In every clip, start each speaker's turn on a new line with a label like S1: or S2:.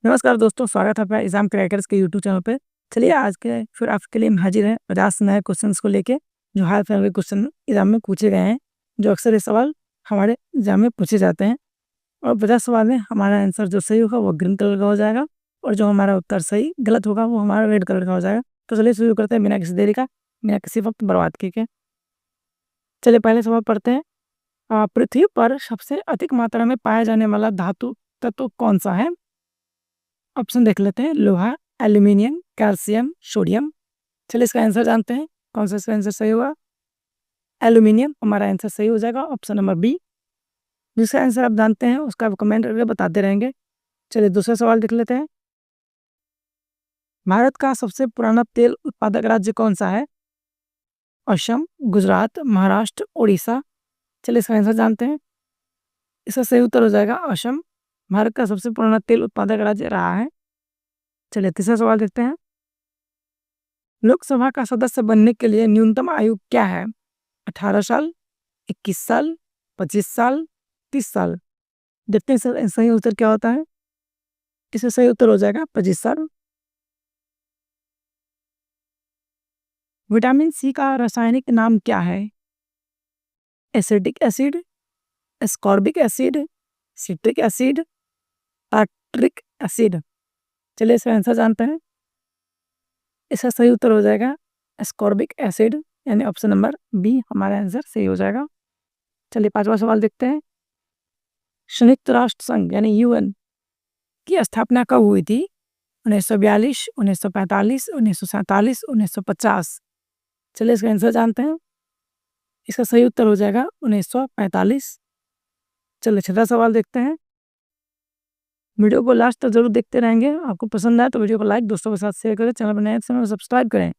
S1: नमस्कार दोस्तों, स्वागत है आपका एग्जाम क्रैकर्स के यूट्यूब चैनल पे। चलिए आज के फिर आपके लिए हम हाजिर हैं 50 नए क्वेश्चंस को लेके, जो हाल फिलहाल के क्वेश्चन एग्जाम में पूछे गए हैं। जो अक्सर ये सवाल हमारे एग्जाम में पूछे जाते हैं और 50 सवाल में हमारा आंसर जो सही होगा वो ग्रीन कलर का हो जाएगा और जो हमारा उत्तर सही गलत होगा वो हमारा रेड कलर का हो जाएगा। तो चलिए शुरू करते हैं बिना किसी देरी का, बिना किसी वक्त बर्बाद किए के। चलिए पहले सवाल पढ़ते हैं। पृथ्वी पर सबसे अधिक मात्रा में पाया जाने वाला धातु तत्व कौन सा है? ऑप्शन देख लेते हैं। लोहा, एल्यूमिनियम, कैल्शियम, सोडियम। चलिए इसका आंसर जानते हैं। कौन सा इसका आंसर सही होगा? एल्यूमिनियम हमारा आंसर सही हो जाएगा, ऑप्शन नंबर बी। जिसका आंसर आप जानते हैं उसका आप कमेंट करके बताते रहेंगे। चलिए दूसरा सवाल देख लेते हैं। भारत का सबसे पुराना तेल उत्पादक राज्य कौन सा है? असम, गुजरात, महाराष्ट्र, उड़ीसा। चलिए इसका आंसर जानते हैं। इसका सही उत्तर हो जाएगा असम। भारत का सबसे पुराना तेल उत्पादक राज्य रहा है। चलिए तीसरा सवाल देखते हैं। लोकसभा का सदस्य बनने के लिए न्यूनतम आयु क्या है? 18 साल, 21 साल, 25 साल, 30 साल। देखते हैं सही उत्तर क्या होता है। इसका सही उत्तर हो जाएगा 25 साल। विटामिन सी का रासायनिक नाम क्या है? Acetic acid, ascorbic acid, citric acid, tartaric acid. चलिए इसका आंसर जानते हैं। इसका सही उत्तर हो जाएगा एस्कॉर्बिक एसिड, यानी ऑप्शन नंबर बी हमारा आंसर सही हो जाएगा। चलिए पांचवा सवाल देखते हैं। संयुक्त राष्ट्र संघ यानी यूएन की स्थापना कब हुई थी? 1942, 1945, 1947, 1950। चलिए इसका आंसर जानते हैं। इसका सही उत्तर हो जाएगा 1945। चलिए छठा सवाल देखते हैं। वीडियो को लास्ट तक जरूर देखते रहेंगे। आपको पसंद आए तो वीडियो को लाइक, दोस्तों के साथ शेयर करें, चैनल पर नए हैं तो चैनल को सब्सक्राइब करें।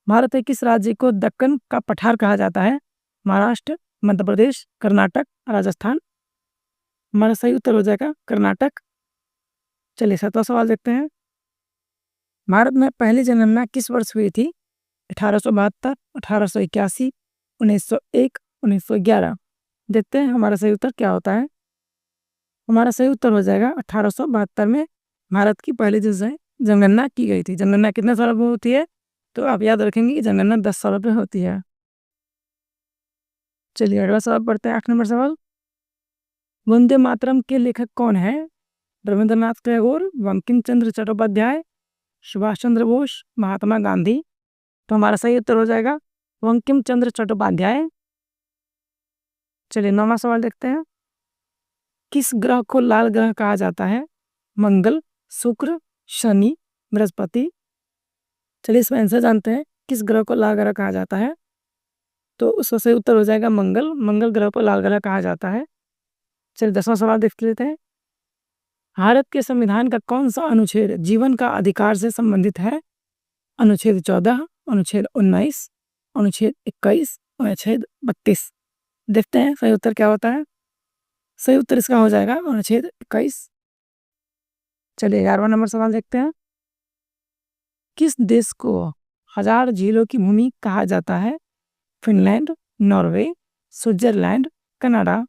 S1: भारत के किस राज्य को दक्कन का पठार कहा जाता है? महाराष्ट्र, मध्य प्रदेश, कर्नाटक, राजस्थान। हमारा सही उत्तर हो जाएगा कर्नाटक। चलिए सातवां सवाल देखते हैं। भारत में पहली जनगणना किस वर्ष हुई थी? 1872, 1881, 1901, 1911। देखते हैं हमारा सही उत्तर क्या होता है। हमारा सही उत्तर हो जाएगा 1872 में भारत की पहली जनगणना की गई थी। जनगणना कितने सालों में होती है? तो आप याद रखेंगे कि जनगणना 10 सालों पे होती है। चलिए अगला सवाल पढ़ते हैं, 8 नंबर सवाल। वंदे मातरम के लेखक कौन है? रविंद्रनाथ टैगोर, बंकिम चंद्र चट्टोपाध्याय, सुभाष चंद्र बोस, महात्मा गांधी। तो हमारा सही उत्तर हो जाएगा बंकिम चंद्र चट्टोपाध्याय। चलिए 9वां सवाल देखते हैं। किस ग्रह को लाल ग्रह कहा जाता है? मंगल, शुक्र, शनि, बृहस्पति। चलिए इसका आंसर जानते हैं। किस ग्रह को लाल ग्रह कहा जाता है? तो उसका सही उत्तर हो जाएगा मंगल। मंगल ग्रह को लाल ग्रह कहा जाता है। चलिए 10वां सवाल देख लेते हैं। भारत के संविधान का कौन सा अनुच्छेद जीवन का अधिकार से संबंधित है? अनुच्छेद 14, अनुच्छेद 19, अनुच्छेद 21, अनुच्छेद 32। देखते हैं सही उत्तर क्या होता है। सही उत्तर इसका हो जाएगा अनुच्छेद 21। चलिए 11वां नंबर सवाल देखते हैं। किस देश को 1000 झीलों की भूमि कहा जाता है? Finland, Norway, Switzerland, Canada.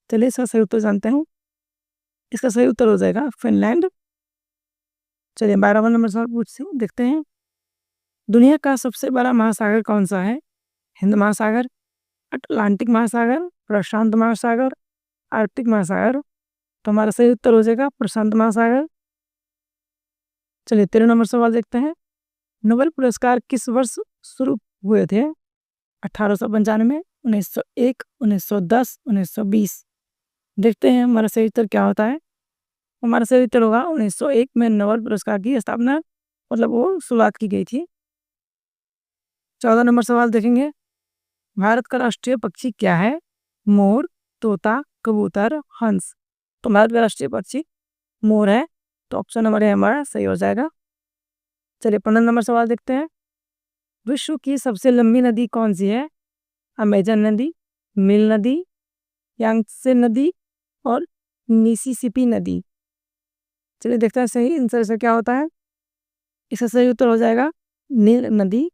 S1: चलिए इसका सही उत्तर जानते हैं। इसका सही उत्तर हो जाएगा फिनलैंड। चलिए 12वां नंबर सवाल पूछते हैं, देखते हैं। दुनिया का सबसे बड़ा महासागर कौन सा है? हिंद महासागर, अटलांटिक महासागर, प्रशांत महासागर, आर्कटिक महासागर। तो हमारा सही उत्तर हो जाएगा प्रशांत महासागर। चलिए 13 नंबर सवाल देखते हैं। नोबेल पुरस्कार किस वर्ष शुरू हुए थे? 1895, 1901, 1910, 1920। देखते हैं हमारा सही उत्तर क्या होता है। हमारा सही उत्तर होगा 1901 में नोबेल पुरस्कार की स्थापना मतलब वो शुरुआत की गई थी। 14 नंबर सवाल देखेंगे। भारत का राष्ट्रीय पक्षी क्या है? मोर, तोता, कबूतर, हंस। तो भारत का राष्ट्रीय पक्षी मोर है। तो ऑप्शन नंबर ए हमारा सही हो जाएगा। चलिए 15 नंबर सवाल देखते हैं। विश्व की सबसे लंबी नदी कौन सी है? अमेजन नदी, नील नदी, यांगत्से नदी और मिसिसिपी नदी। चलिए देखते हैं सही आंसर से क्या होता है। इसका सही उत्तर हो जाएगा नील नदी।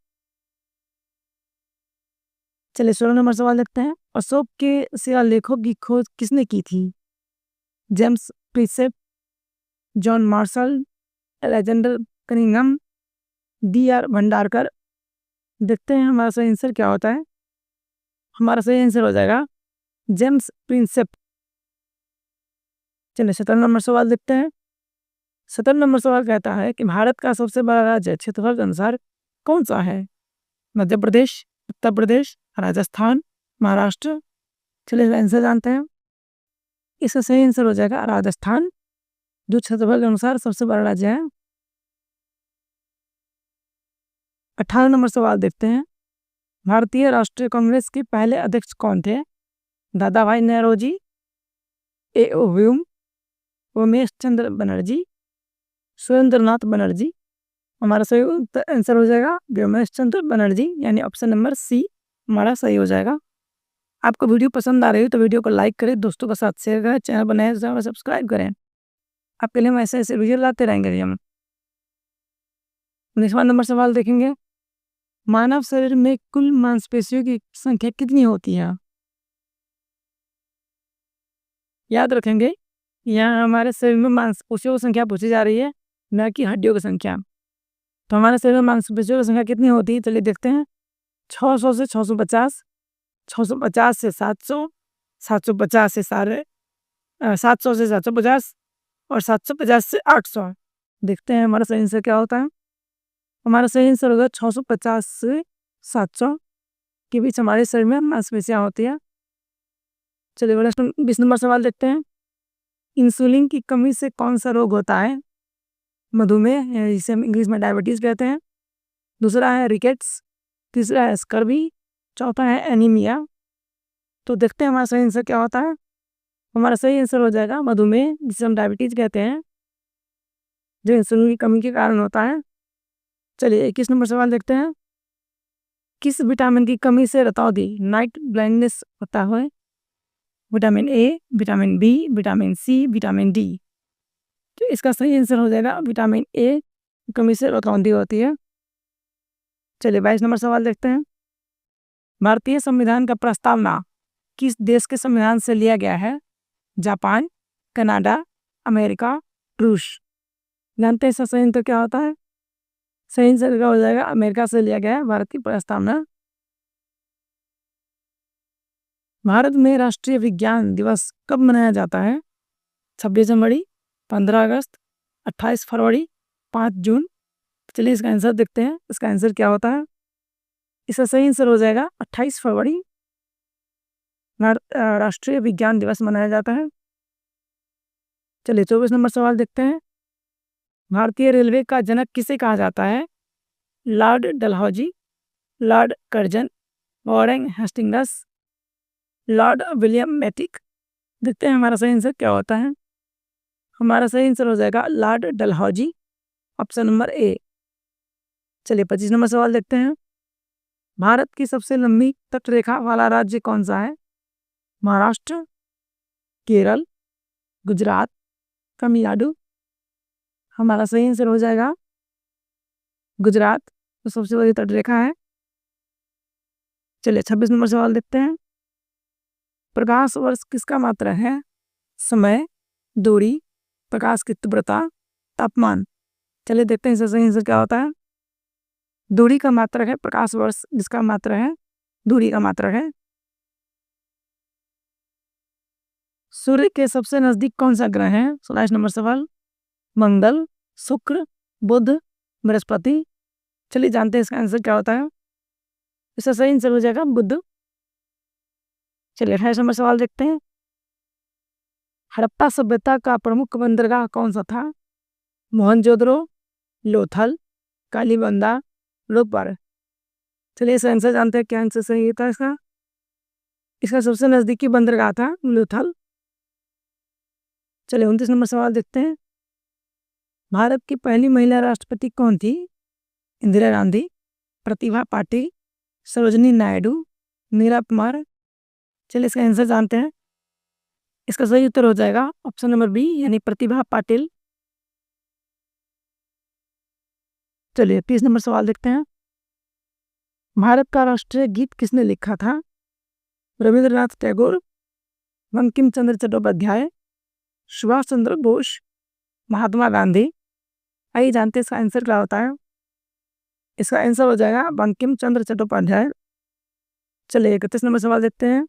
S1: चलिए 16 नंबर सवाल देखते हैं। अशोक के शिलालेखों की खोज किसने की थी? James Prinsep, John Marshall, Alexander Cunningham, D.R. Bhandarkar. देखते हैं हमारा सही आंसर क्या होता है। हमारा सही आंसर हो जाएगा जेम्स प्रिंसेप। चलिए 17 नंबर सवाल देखते हैं। 17 नंबर सवाल कहता है कि भारत का सबसे बड़ा राज्य क्षेत्रफल के अनुसार कौन सा है? मध्य प्रदेश, उत्तर प्रदेश, राजस्थान, महाराष्ट्र। चलिए आंसर जानते हैं। इसका सही आंसर हो जाएगा राजस्थान, जो क्षेत्रफल के अनुसार सबसे बड़ा राज्य है। 18 नंबर सवाल देखते हैं। भारतीय राष्ट्रीय कांग्रेस के पहले अध्यक्ष कौन थे? दादा भाई नौरोजी, A.O. ह्यूम, उमेश चंद्र बनर्जी, सुरेंद्रनाथ बनर्जी। हमारा सही आंसर हो जाएगा उमेश चंद्र बनर्जी, यानी ऑप्शन नंबर सी हमारा सही हो जाएगा। आपको वीडियो पसंद आ रही हो तो वीडियो को लाइक करें, दोस्तों के साथ शेयर करें, चैनल बनाए तो सब्सक्राइब करें। आपके लिए हम ऐसे वीडियो लाते रहेंगे। हम 19वां नंबर सवाल देखेंगे। मानव शरीर में कुल मांसपेशियों की संख्या कितनी होती है? याद रखेंगे, यहाँ हमारे शरीर में मांसपेशियों की संख्या पूछी जा रही है, न कि हड्डियों की संख्या। तो हमारे शरीर में मांसपेशियों की संख्या कितनी होती है? चलिए देखते हैं। 600 से 650, 650 से 700, 750 से 700 से 750 और 750 से 800। देखते हैं हमारा सही आंसर क्या होता है। हमारा सही आंसर होगा 650 से 700 के बीच हमारे शरीर में मांसपेशियाँ होती है। चलिए 20 नंबर सवाल देखते हैं। इंसुलिन की कमी से कौन सा रोग होता है? मधुमेह, जिसे हम इंग्लिश में डायबिटीज़ कहते हैं। दूसरा है रिकेट्स, तीसरा है स्कर्वी, चौथा है एनीमिया। तो देखते हैं हमारा सही आंसर क्या होता है। हमारा सही आंसर हो जाएगा मधुमेह, जिसे हम डायबिटीज़ कहते हैं, जो इंसुलिन की कमी के कारण होता है। चलिए 21 नंबर सवाल देखते हैं। किस विटामिन की कमी से रतौंधी नाइट ब्लाइंडनेस होता है? Vitamin A, vitamin B, vitamin C, vitamin D. तो इसका सही आंसर हो जाएगा विटामिन ए की कमी से रतौंधी होती है। चलिए 22 नंबर सवाल देखते हैं। भारतीय संविधान का प्रस्तावना किस देश के संविधान से लिया गया है? जापान, कनाडा, अमेरिका, रूस। जानते हैं इसका सही आंसर क्या होता है? सही आंसर क्या हो जाएगा? अमेरिका से लिया गया है भारत की प्रस्तावना। भारत में राष्ट्रीय विज्ञान दिवस कब मनाया जाता है? 26 जनवरी, 15 अगस्त, 28 फरवरी, 5 जून। चलिए इसका आंसर देखते हैं। इसका आंसर क्या होता है? इसका सही आंसर हो जाएगा 28 फरवरी राष्ट्रीय विज्ञान दिवस मनाया जाता है। चलिए 24 नंबर सवाल देखते हैं। भारतीय रेलवे का जनक किसे कहा जाता है? Lord Dalhousie, Lord Curzon, Warren Hastings, Lord William मैटिक। देखते हैं हमारा सही आंसर क्या होता है। हमारा सही आंसर हो जाएगा Lord Dalhousie, option number A. चलिए 25 नंबर सवाल देखते हैं। भारत की सबसे लंबी तटरेखा वाला राज्य कौन सा है? महाराष्ट्र, केरल, गुजरात, तमिलनाडु। हमारा सही आंसर हो जाएगा गुजरात, तो सबसे बड़ी तटरेखा है। चलिए 26 नंबर सवाल देखते हैं। प्रकाश वर्ष किसका मात्रक है? समय, दूरी, प्रकाश की तीव्रता, तापमान। चलिए देखते हैं इसका सही आंसर क्या होता है। दूरी का मात्रक है प्रकाश वर्ष, जिसका मात्रक है दूरी का मात्रक है। सूर्य के सबसे नजदीक कौन सा ग्रह है? 27 नंबर सवाल। मंगल, शुक्र, बुध, बृहस्पति। चलिए जानते हैं इसका आंसर क्या होता है। इसका सही आंसर हो जाएगा बुध। चलिए 28 नंबर सवाल देखते हैं। हड़प्पा सभ्यता का प्रमुख बंदरगाह कौन सा था? मोहनजोदड़ो, लोथल, कालीबंगा, रोपड़। चलिए इसका आंसर जानते हैं क्या आंसर सही था इसका। इसका सबसे नज़दीकी बंदरगाह था लोथल। चलिए 29 नंबर सवाल देखते हैं। भारत की पहली महिला राष्ट्रपति कौन थी? इंदिरा गांधी, प्रतिभा पाटिल, सरोजिनी नायडू, मीरा कुमार। चलिए इसका आंसर जानते हैं। इसका सही उत्तर हो जाएगा ऑप्शन नंबर बी, यानी प्रतिभा पाटिल। चलिए 30 नंबर सवाल देखते हैं। भारत का राष्ट्रीय गीत किसने लिखा था? रविंद्रनाथ टैगोर, बंकिम चंद्र चट्टोपाध्याय, सुभाष चंद्र बोस, महात्मा गांधी। आइए जानते हैं इसका आंसर क्या होता है। इसका आंसर हो जाएगा बंकिम चंद्र चट्टोपाध्याय। चलिए 31 नंबर सवाल देखते हैं।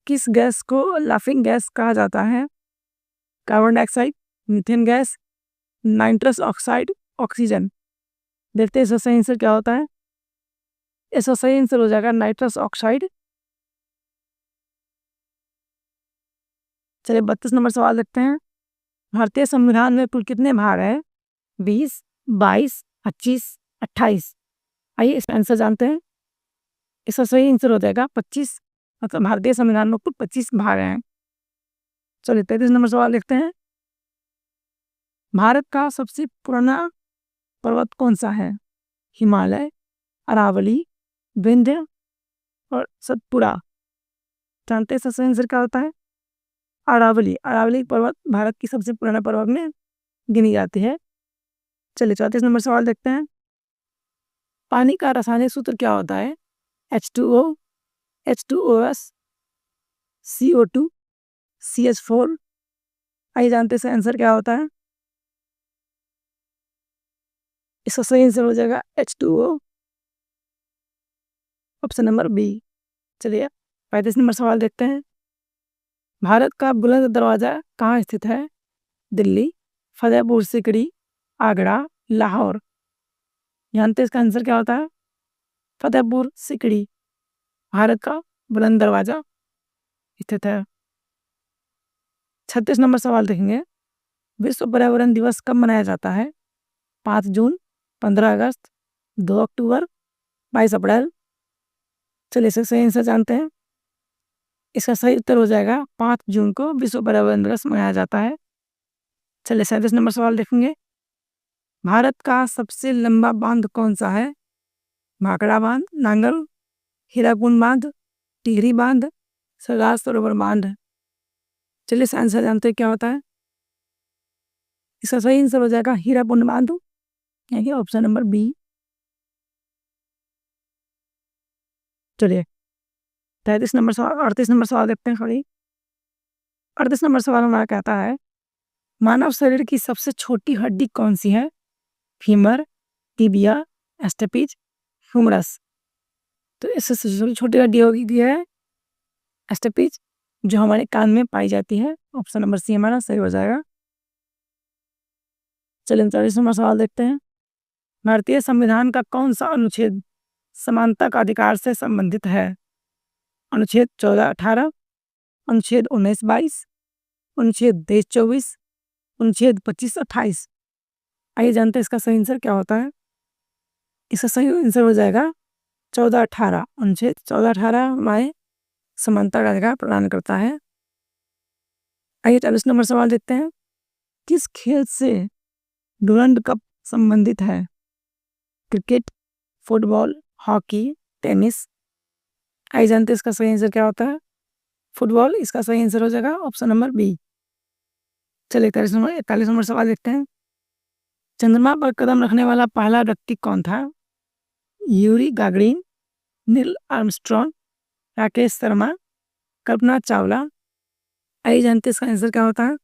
S1: किस गैस को लाफिंग गैस कहा जाता है? Carbon dioxide, methane gas, nitrous oxide, oxygen. देखते हैं इसका सही आंसर क्या होता है। इसका सही आंसर हो जाएगा नाइट्रस ऑक्साइड। चलिए 32 नंबर सवाल देखते हैं। भारतीय संविधान में कुल कितने भाग है? 20, 22, 25, 28। आइए इसका आंसर जानते हैं। इसका सही आंसर हो जाएगा 25। मतलब भारतीय संविधान में कुल 25 भाग हैं। चलिए 33 नंबर सवाल देखते हैं। भारत का सबसे पुराना पर्वत कौन सा है? हिमालय, अरावली, विंध्य और सतपुड़ा। जानते हैं इसका सही आंसर क्या होता है? अरावली। अरावली पर्वत भारत की सबसे पुराना पर्वत में गिनी जाती है। चलिए 34 नंबर सवाल देखते हैं। पानी का रासायनिक सूत्र क्या होता है? H2O, H2OS, CO2, CH4। आइए जानते हैं इसका आंसर क्या होता है। इसका सही आंसर हो जाएगा H2O, ऑप्शन नंबर बी। चलिए 35 नंबर सवाल देखते हैं। भारत का बुलंद दरवाज़ा कहाँ स्थित है? दिल्ली, फतेहपुर सिकरी, आगरा, लाहौर। जानते हैं इसका आंसर क्या होता है? फतेहपुर सिकरी भारत का बुलंद दरवाज़ा स्थित है। 36 नंबर सवाल देखेंगे। विश्व पर्यावरण दिवस कब मनाया जाता है? 5 जून, 15 अगस्त, 2 अक्टूबर, 22 अप्रैल। चलिए इसका सही आंसर जानते हैं। इसका सही उत्तर हो जाएगा 5 जून को विश्व पर्यावरण दिवस मनाया जाता है। चलिए 37 नंबर सवाल देखेंगे। भारत का सबसे लंबा बांध कौन सा है? भाखड़ा बांध, नांगल, हीराकुंड बांध, टिहरी बांध, सरदार सरोवर बांध। चलिए इसका आंसर जानते हैं क्या होता है। इसका सही आंसर हो जाएगा हीराकुंड बांध, यानी ऑप्शन नंबर बी। चलिए 38 नंबर सवाल देखते हैं। 38 नंबर सवाल हमारा कहता है मानव शरीर की सबसे छोटी हड्डी कौन सी है? Femur, tibia, stapes, humerus. तो इससे सबसे छोटी हड्डी होगी है एस्टेपिज, जो हमारे कान में पाई जाती है। ऑप्शन नंबर सी हमारा सही हो जाएगा। चलिए 39 नंबर सवाल देखते हैं। भारतीय संविधान का कौन सा अनुच्छेद समानता का अधिकार से संबंधित है? अनुच्छेद 14-18, अनुच्छेद 19-22, अनुच्छेद 23-24, अनुच्छेद 25-28। आइए जानते हैं इसका सही आंसर क्या होता है। इसका सही आंसर हो जाएगा 14-18। अनुच्छेद 14-18 हमारे समानता का अधिकार प्रदान करता है। आइए 40 नंबर सवाल देखते हैं। किस खेल से डुरंड कप संबंधित है? Cricket, football, hockey, tennis. आइए जानते हैं इसका सही आंसर क्या होता है। फुटबॉल इसका सही आंसर हो जाएगा ऑप्शन नंबर बी। चलिए 41 नंबर सवाल देखते हैं। चंद्रमा पर कदम रखने वाला पहला व्यक्ति कौन था? Yuri Gagarin, Neil Armstrong, Rakesh Sharma, Kalpana Chawla. आइए जानते हैं इसका आंसर क्या होता है।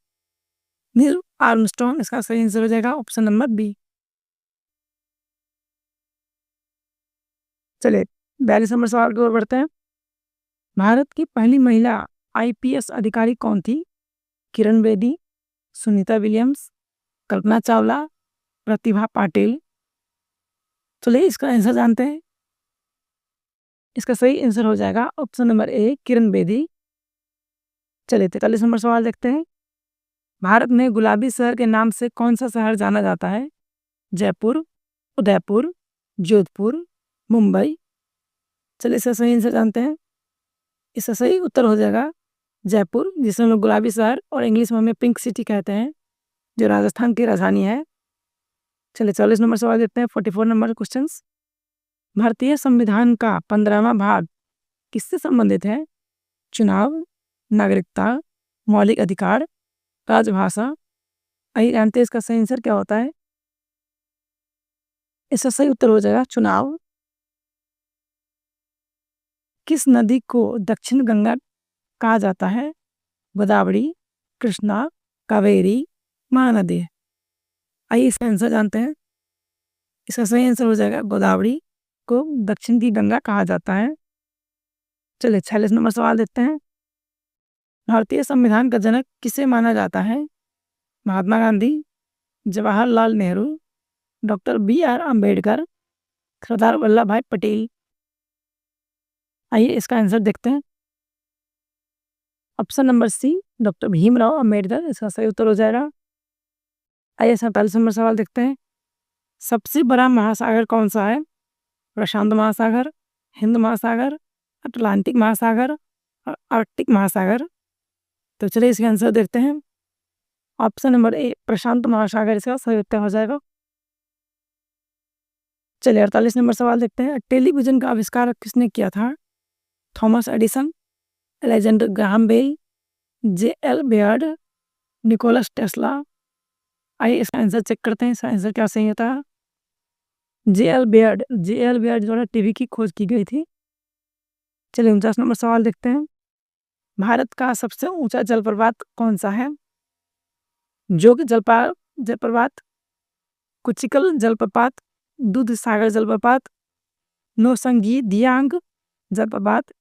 S1: नील आर्मस्ट्रॉन्ग इसका सही आंसर हो जाएगा ऑप्शन नंबर बी। चलिए 42 नंबर सवाल की ओर बढ़ते हैं। भारत की पहली महिला IPS अधिकारी कौन थी? किरण बेदी, सुनीता विलियम्स, कल्पना चावला, प्रतिभा पाटिल। चलिए इसका आंसर जानते हैं। इसका सही आंसर हो जाएगा option number A, Kiran Bedi. चलिए 43 नंबर सवाल देखते हैं। भारत में गुलाबी शहर के नाम से कौन सा शहर जाना जाता है? जयपुर, उदयपुर, जोधपुर, मुंबई। चलिए इसका सही आंसर जानते हैं। इसका सही उत्तर हो जाएगा जयपुर, जिसे हम लोग गुलाबी शहर और इंग्लिश में हमें पिंक सिटी कहते हैं, जो राजस्थान की राजधानी है। चलिए 44 नंबर सवाल देखते हैं। 44 नंबर क्वेश्चन। भारतीय संविधान का 15वां भाग किससे संबंधित है? चुनाव, नागरिकता, मौलिक अधिकार, राजभाषा। आइए जानते हैं इसका सही आंसर क्या होता है। इसका सही उत्तर हो जाएगा चुनाव। किस नदी को दक्षिण गंगा कहा जाता है? गोदावरी, कृष्णा, कावेरी, महानदी। आइए इसका आंसर जानते हैं। इसका सही आंसर हो जाएगा गोदावरी को दक्षिण की गंगा कहा जाता है। चलिए 46 नंबर सवाल देखते हैं। भारतीय संविधान का जनक किसे माना जाता है? Mahatma Gandhi, Jawaharlal Nehru, doctor BR Ambedkar, Sardar Vallabh bhai Patel. आइए इसका आंसर देखते हैं। Option number C doctor Bhimrao Ambedkar इसका सही उत्तर हो जाएगा। आइए 47 नंबर सवाल देखते हैं। सबसे बड़ा महासागर कौन सा है? प्रशांत महासागर, हिंद महासागर, अटलांटिक महासागर और आर्कटिक महासागर। तो चलिए इसका आंसर देखते हैं। ऑप्शन नंबर ए प्रशांत महासागर इसका सही उत्तर हो जाएगा। चलिए 48 नंबर सवाल देखते हैं। टेलीविजन का आविष्कार किसने किया था? Thomas Edison, Alexander Graham Bell, JL Baird, Nikola Tesla. आइए इसका आंसर चेक करते हैं। इसका आंसर क्या सही होता है? JL बेयर्ड द्वारा टीवी की खोज की गई थी। चलिए 49 नंबर सवाल देखते हैं। भारत का सबसे ऊंचा जलप्रपात कौन सा है? जोग जलप्रपात, कुचिकल जलप्रपात, दूध सागर जलप्रपात, नौसंगी दियांग जलप्रपात।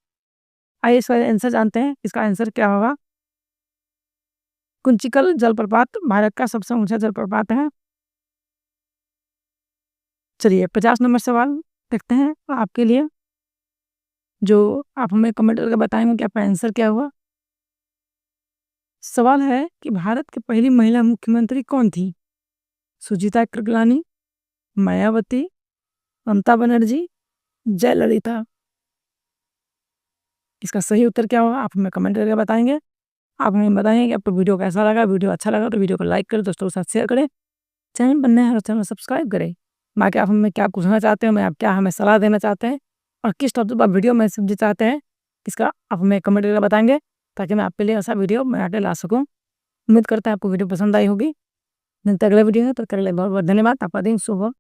S1: आइए इसका आंसर जानते हैं। इसका आंसर क्या होगा? कुंचिकल जलप्रपात भारत का सबसे ऊंचा जलप्रपात है। चलिए 50 नंबर सवाल देखते हैं आपके लिए, जो आप हमें कमेंट करके बताएंगे कि आपका आंसर क्या हुआ। सवाल है कि भारत की पहली महिला मुख्यमंत्री कौन थी? सुजीता कृपलानी, मायावती, ममता बनर्जी, जयललिता। इसका सही उत्तर क्या होगा आप हमें कमेंट करके बताएंगे। आप हमें बताएंगे कि आपको वीडियो कैसा लगा। वीडियो अच्छा लगा तो वीडियो को लाइक करें, दोस्तों के साथ शेयर करें, चैनल पर नए हैं तो चैनल सब्सक्राइब करें। बाकी आप हमें क्या पूछना चाहते हैं, मैं आप क्या हमें सलाह देना चाहते हैं और किस टॉपिक पर वीडियो मैं समझे चाहते हैं, इसका आप हमें कमेंट करके बताएंगे ताकि मैं आपके लिए ऐसा वीडियो बना के ला सकूँ। उम्मीद करता है आपको वीडियो पसंद आई होगी। मिलते अगले वीडियो में, तो कर ले बहुत बहुत धन्यवाद। आपका दिन शुभ हो।